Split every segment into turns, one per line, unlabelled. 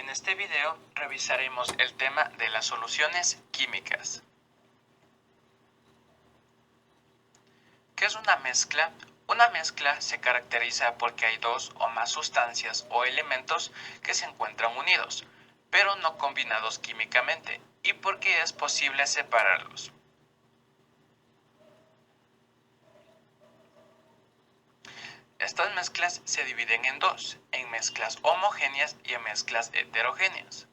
En este video revisaremos el tema de las soluciones químicas. ¿Qué es una mezcla? Una mezcla se caracteriza porque hay dos o más sustancias o elementos que se encuentran unidos, pero no combinados químicamente, y porque es posible separarlos. Estas mezclas se dividen en dos, en mezclas homogéneas y en mezclas heterogéneas.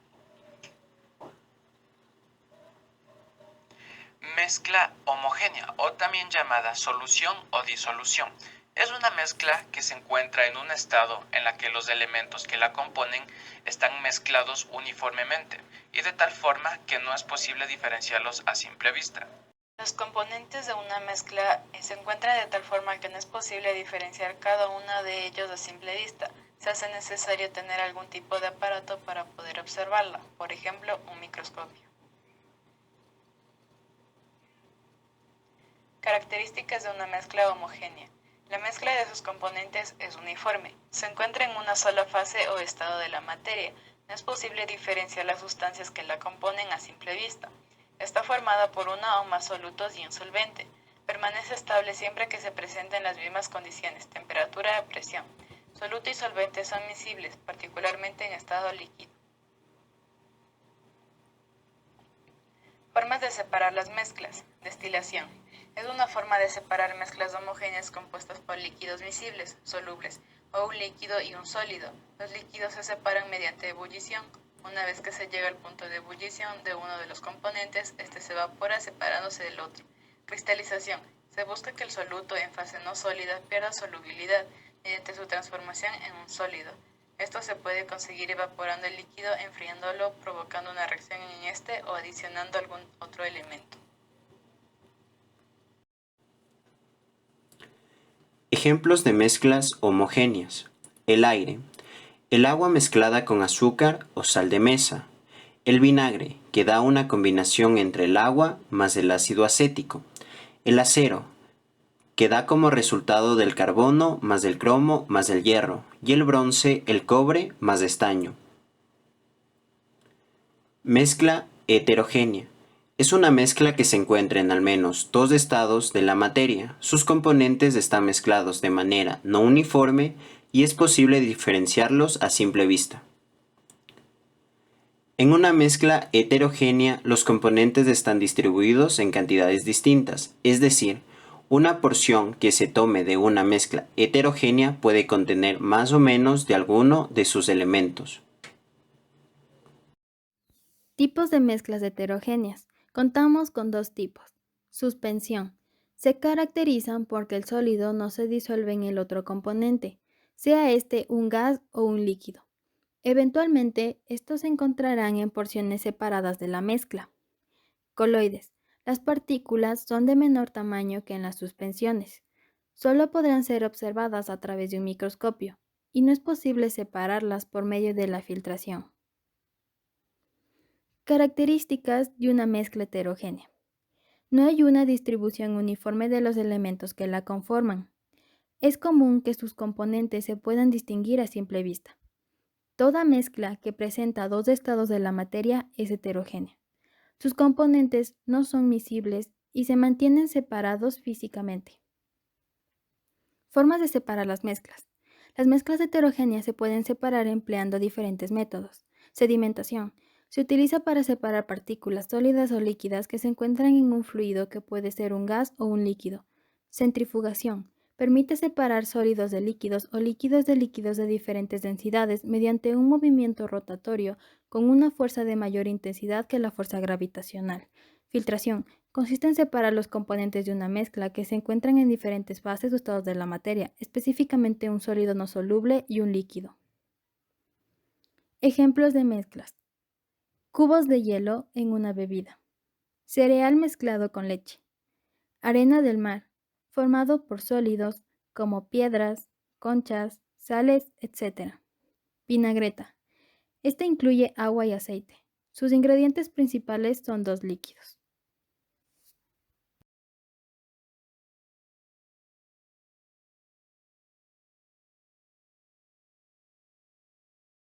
Mezcla homogénea, o también llamada solución o disolución, es una mezcla que se encuentra en un estado en la que los elementos que la componen están mezclados uniformemente y de tal forma que no es posible diferenciarlos a simple vista.
Los componentes de una mezcla se encuentran de tal forma que no es posible diferenciar cada uno de ellos a simple vista. Se hace necesario tener algún tipo de aparato para poder observarla, por ejemplo, un microscopio. Características de una mezcla homogénea. La mezcla de sus componentes es uniforme. Se encuentra en una sola fase o estado de la materia. No es posible diferenciar las sustancias que la componen a simple vista. Está formada por uno o más solutos y un solvente. Permanece estable siempre que se presenten las mismas condiciones, temperatura y presión. Soluto y solvente son miscibles, particularmente en estado líquido. Formas de separar las mezclas. Destilación. Es una forma de separar mezclas homogéneas compuestas por líquidos miscibles, solubles, o un líquido y un sólido. Los líquidos se separan mediante ebullición. Una vez que se llega al punto de ebullición de uno de los componentes, este se evapora separándose del otro. Cristalización. Se busca que el soluto en fase no sólida pierda solubilidad mediante su transformación en un sólido. Esto se puede conseguir evaporando el líquido, enfriándolo, provocando una reacción en este o adicionando algún otro elemento.
Ejemplos de mezclas homogéneas. El aire. El agua mezclada con azúcar o sal de mesa. El vinagre, que da una combinación entre el agua más el ácido acético. El acero, que da como resultado del carbono más del cromo más el hierro. Y el bronce, el cobre más estaño. Mezcla heterogénea. Es una mezcla que se encuentra en al menos dos estados de la materia. Sus componentes están mezclados de manera no uniforme y es posible diferenciarlos a simple vista. En una mezcla heterogénea, los componentes están distribuidos en cantidades distintas, es decir, una porción que se tome de una mezcla heterogénea puede contener más o menos de alguno de sus elementos.
Tipos de mezclas heterogéneas. Contamos con dos tipos. Suspensión. Se caracterizan porque el sólido no se disuelve en el otro componente, sea este un gas o un líquido. Eventualmente, estos se encontrarán en porciones separadas de la mezcla. Coloides. Las partículas son de menor tamaño que en las suspensiones. Solo podrán ser observadas a través de un microscopio, y no es posible separarlas por medio de la filtración. Características de una mezcla heterogénea. No hay una distribución uniforme de los elementos que la conforman. Es común que sus componentes se puedan distinguir a simple vista. Toda mezcla que presenta dos estados de la materia es heterogénea. Sus componentes no son miscibles y se mantienen separados físicamente. Formas de separar las mezclas. Las mezclas heterogéneas se pueden separar empleando diferentes métodos. Sedimentación. Se utiliza para separar partículas sólidas o líquidas que se encuentran en un fluido que puede ser un gas o un líquido. Centrifugación. Permite separar sólidos de líquidos o líquidos de diferentes densidades mediante un movimiento rotatorio con una fuerza de mayor intensidad que la fuerza gravitacional. Filtración. Consiste en separar los componentes de una mezcla que se encuentran en diferentes fases o estados de la materia, específicamente un sólido no soluble y un líquido. Ejemplos de mezclas. Cubos de hielo en una bebida. Cereal mezclado con leche. Arena del mar, formado por sólidos como piedras, conchas, sales, etc. Vinagreta. Esta incluye agua y aceite. Sus ingredientes principales son dos líquidos.